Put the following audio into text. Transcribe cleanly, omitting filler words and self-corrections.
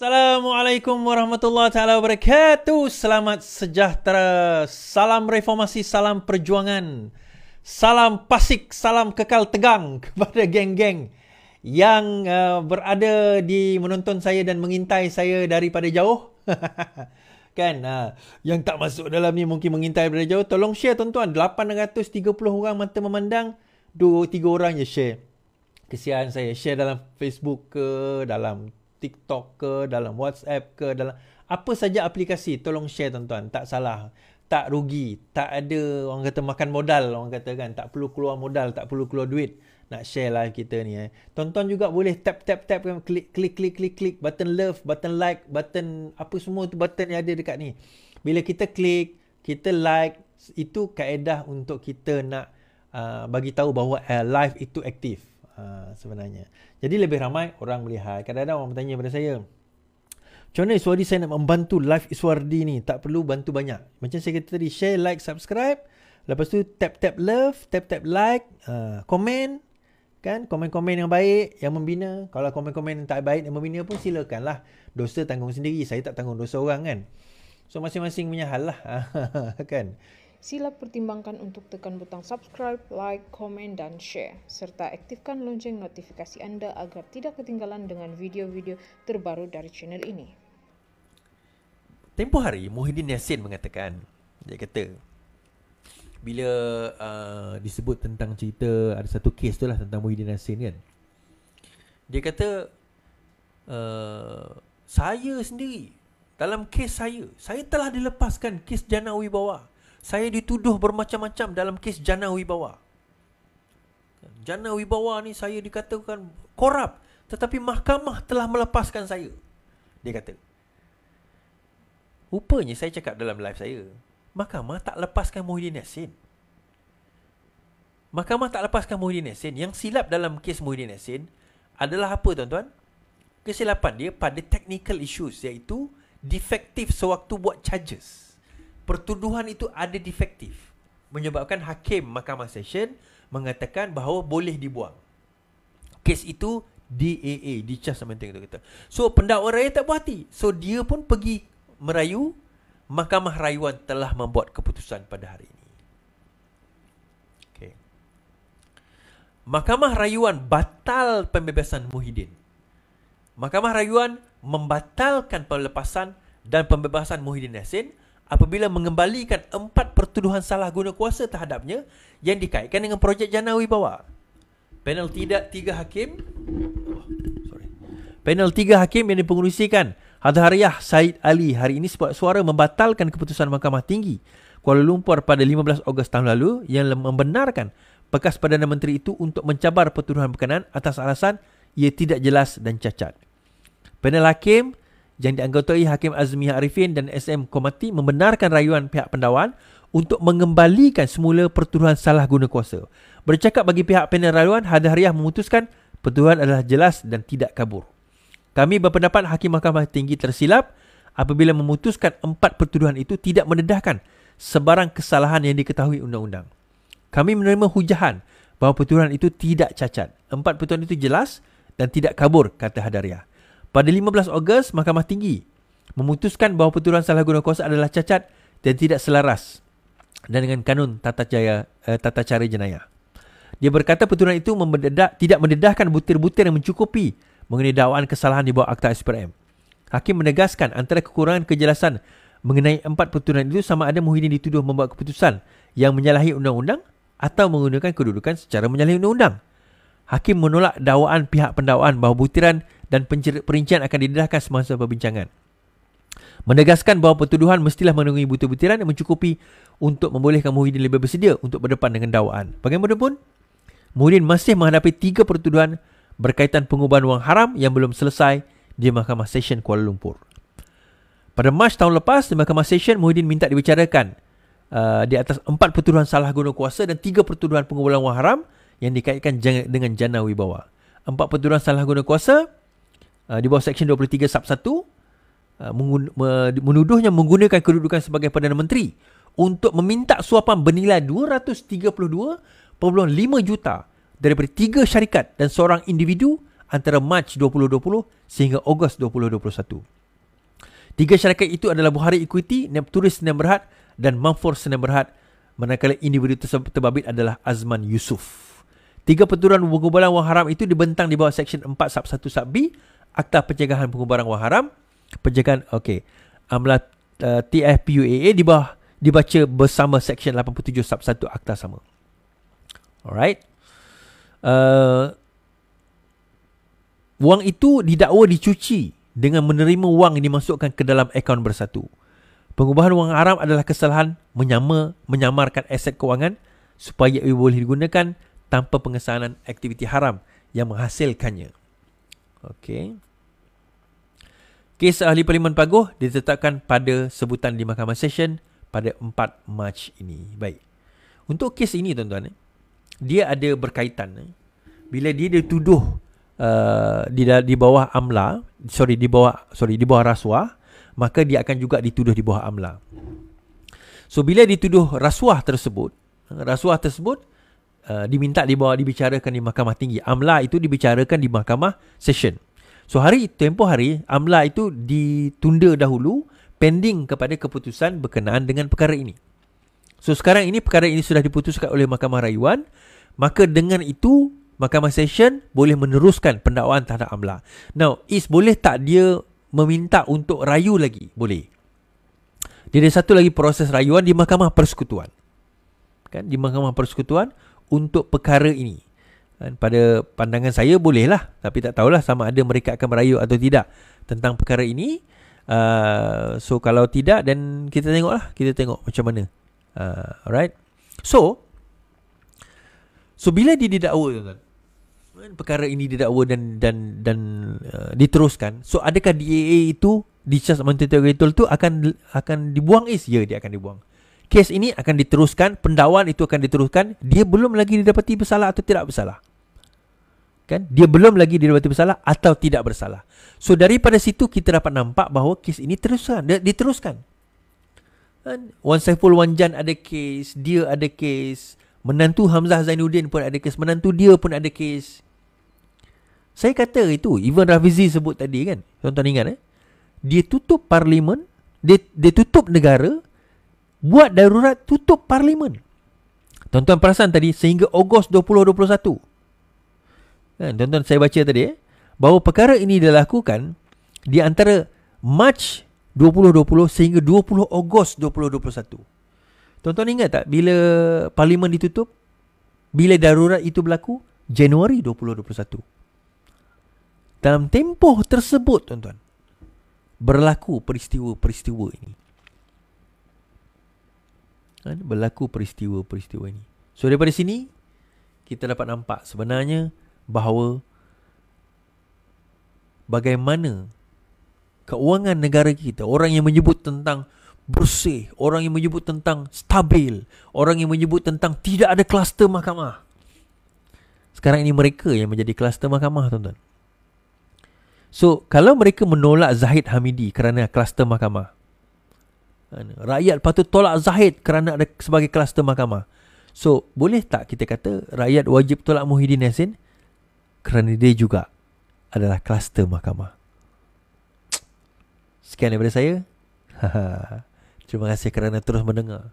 Assalamualaikum warahmatullahi taala wabarakatuh. Selamat sejahtera. Salam reformasi, salam perjuangan. Salam pasik, salam kekal tegang kepada geng-geng yang berada di menonton saya dan mengintai saya daripada jauh. Kan, yang tak masuk dalam ni mungkin mengintai daripada jauh. Tolong share tuan-tuan. 830 orang mata memandang, 2-3 orang je share. Kesian saya. Share dalam Facebook ke, dalam TikTok ke, dalam WhatsApp ke, dalam apa saja aplikasi, tolong share tuan-tuan. Tak salah, tak rugi, tak ada orang kata makan modal, orang kata kan, tak perlu keluar modal, tak perlu keluar duit nak share live kita ni. Tuan-tuan juga boleh tap klik button love, button like, button apa semua tu button yang ada dekat ni. Bila kita klik, kita like, itu kaedah untuk kita nak bagi tahu bahawa live itu aktif. Sebenarnya. Jadi lebih ramai orang melihat. Kadang-kadang orang bertanya pada saya, macam mana Iswardi saya nak membantu live Iswardi ni? Tak perlu bantu banyak. Macam saya kata tadi, share, like, subscribe. Lepas tu tap love, tap like, komen. Kan? Komen-komen yang baik, yang membina. Kalau komen-komen yang tak baik, yang membina pun silakanlah. Dosa tanggung sendiri. Saya tak tanggung dosa orang kan. So masing-masing punya hal lah. Kan? Sila pertimbangkan untuk tekan butang subscribe, like, komen dan share. Serta aktifkan lonceng notifikasi anda agar tidak ketinggalan dengan video-video terbaru dari channel ini. Tempoh hari, Muhyiddin Yassin mengatakan, dia kata, bila disebut tentang cerita, ada satu kes tu lah tentang Muhyiddin Yassin kan. Dia kata, saya sendiri, dalam kes saya telah dilepaskan kes jana wibawa. Saya dituduh bermacam-macam dalam kes jana wibawa. Jana wibawa ni saya dikatakan korup, tetapi mahkamah telah melepaskan saya. Dia kata. Rupanya saya cakap dalam live saya, mahkamah tak lepaskan Muhyiddin Yassin. Mahkamah tak lepaskan Muhyiddin Yassin. Yang silap dalam kes Muhyiddin Yassin adalah apa tuan-tuan? Kesilapan dia pada technical issues, iaitu defektif sewaktu buat charges. Pertuduhan itu ada defektif, menyebabkan hakim Mahkamah Session mengatakan bahawa boleh dibuang. Kes itu DAA, Discharge Amendment kita kata. So pendakwa raya tak puas hati. So dia pun pergi merayu. Mahkamah Rayuan telah membuat keputusan pada hari ini. Okay. Mahkamah Rayuan batal pembebasan Muhyiddin. Mahkamah Rayuan membatalkan pelepasan dan pembebasan Muhyiddin Yassin apabila mengembalikan 4 pertuduhan salah guna kuasa terhadapnya yang dikaitkan dengan projek jana wibawa. Panel 3 hakim Panel 3 hakim yang dipengerusikan Hadhariyah Said Ali hari ini suara membatalkan keputusan Mahkamah Tinggi Kuala Lumpur pada 15 Ogos tahun lalu yang membenarkan bekas Perdana Menteri itu untuk mencabar pertuduhan berkenaan atas alasan ia tidak jelas dan cacat. Panel hakim yang dianggotai Hakim Azmiah Arifin dan SM Komati membenarkan rayuan pihak pendakwaan untuk mengembalikan semula pertuduhan salah guna kuasa. Bercakap bagi pihak panel rayuan, Hadhariyah memutuskan pertuduhan adalah jelas dan tidak kabur. Kami berpendapat Hakim Mahkamah Tinggi tersilap apabila memutuskan 4 pertuduhan itu tidak mendedahkan sebarang kesalahan yang diketahui undang-undang. Kami menerima hujahan bahawa pertuduhan itu tidak cacat. 4 pertuduhan itu jelas dan tidak kabur, kata Hadhariyah. Pada 15 Ogos, Mahkamah Tinggi memutuskan bahawa pertuduhan salah guna kuasa adalah cacat dan tidak selaras dan dengan kanun tata cara jenayah. Dia berkata pertuduhan itu tidak mendedahkan butir-butir yang mencukupi mengenai dakwaan kesalahan di bawah Akta SPRM. Hakim menegaskan antara kekurangan kejelasan mengenai 4 pertuduhan itu sama ada Muhyiddin dituduh membuat keputusan yang menyalahi undang-undang atau menggunakan kedudukan secara menyalahi undang-undang. Hakim menolak dakwaan pihak pendakwaan bahawa butiran dan perincian akan didedahkan semasa perbincangan. Menegaskan bahawa pertuduhan mestilah memenuhi butir-butiran yang mencukupi untuk membolehkan Muhyiddin lebih bersedia untuk berdepan dengan dakwaan. Bagaimanapun, Muhyiddin masih menghadapi 3 pertuduhan berkaitan pengubahan wang haram yang belum selesai di Mahkamah Session Kuala Lumpur. Pada Mac tahun lepas, di Mahkamah Session, Muhyiddin minta dibicarakan di atas 4 pertuduhan salah guna kuasa dan 3 pertuduhan pengubahan wang haram yang dikaitkan dengan jana wibawa. 4 pertuduhan salah guna kuasa di bawah Seksyen 23 Sub 1 menuduhnya menggunakan kedudukan sebagai Perdana Menteri untuk meminta suapan bernilai 232.5 juta daripada 3 syarikat dan seorang individu antara Mac 2020 sehingga Ogos 2021. 3 syarikat itu adalah Bukhari Equity, Nepturis Sdn Bhd dan Mumford Sdn Bhd, manakala individu terbabit adalah Azman Yusof. 3 pertuduhan pengubaran wang haram itu dibentang di bawah Seksyen 4 Sub 1 Sub B Akta Pencegahan Pengubaran Wang Haram. Pencegahan Amla TFPUAA dibaca bersama Seksyen 87 Sub 1 Akta sama. Alright. Wang itu didakwa dicuci dengan menerima wang yang dimasukkan ke dalam akaun bersatu. Pengubahan wang haram adalah kesalahan menyamarkan aset kewangan supaya ia boleh digunakan tanpa pengesanan aktiviti haram yang menghasilkannya. Okey. Kes ahli Parlimen Paguh ditetapkan pada sebutan di Mahkamah Session pada 4 Mac ini. Baik. Untuk kes ini tuan-tuan, dia ada berkaitan. Bila dia dituduh di bawah amla, di bawah rasuah, maka dia akan juga dituduh di bawah amla. So bila dituduh rasuah tersebut diminta dibicarakan di Mahkamah Tinggi. Amla itu dibicarakan di Mahkamah Session. So tempoh hari amla itu ditunda dahulu pending kepada keputusan berkenaan dengan perkara ini. So sekarang ini perkara ini sudah diputuskan oleh Mahkamah Rayuan, maka dengan itu Mahkamah Session boleh meneruskan pendakwaan terhadap amla. Now, boleh tak dia meminta untuk rayu lagi? Boleh. Dia ada satu lagi proses rayuan di Mahkamah Persekutuan. Kan, di Mahkamah Persekutuan untuk perkara ini. Dan pada pandangan saya bolehlah, tapi tak tahulah sama ada mereka akan merayu atau tidak tentang perkara ini. So kalau tidak, dan kita tengok macam mana. Alright. So bila dia didakwa, tuan-tuan, perkara ini didakwa dan diteruskan. So adakah DAA itu discharge interrogator itu akan dibuang? Ya, dia akan dibuang. Kes ini akan diteruskan, pendakwaan itu akan diteruskan. Dia belum lagi didapati bersalah atau tidak bersalah. Kan? Dia belum lagi didapati bersalah atau tidak bersalah. So daripada situ kita dapat nampak bahawa kes ini diteruskan. Wan Saiful Wanjan ada kes, dia ada kes, menantu Hamzah Zainuddin pun ada kes, menantu dia pun ada kes. Saya kata itu, even Rafizi sebut tadi kan, tuan-tuan ingat dia tutup parlimen, dia tutup negara, buat darurat, tutup parlimen. Tuan-tuan perasan tadi sehingga Ogos 2021. Tuan-tuan, saya baca tadi bahawa perkara ini dilakukan di antara Mac 2020 sehingga 20 Ogos 2021. Tuan-tuan ingat tak bila parlimen ditutup? Bila darurat itu berlaku? Januari 2021. Dalam tempoh tersebut, tuan-tuan, berlaku peristiwa-peristiwa ini. Berlaku peristiwa-peristiwa ini. So daripada sini kita dapat nampak sebenarnya bahawa bagaimana keuangan negara kita, orang yang menyebut tentang bersih, orang yang menyebut tentang stabil, orang yang menyebut tentang tidak ada kluster mahkamah, sekarang ini mereka yang menjadi kluster mahkamah, tuan-tuan. So kalau mereka menolak Zahid Hamidi kerana kluster mahkamah, rakyat patut tolak Zahid kerana ada sebagai kluster mahkamah. So boleh tak kita kata rakyat wajib tolak Muhyiddin Yassin kerana dia juga adalah kluster mahkamah? Sekian daripada saya. Terima kasih kerana terus mendengar.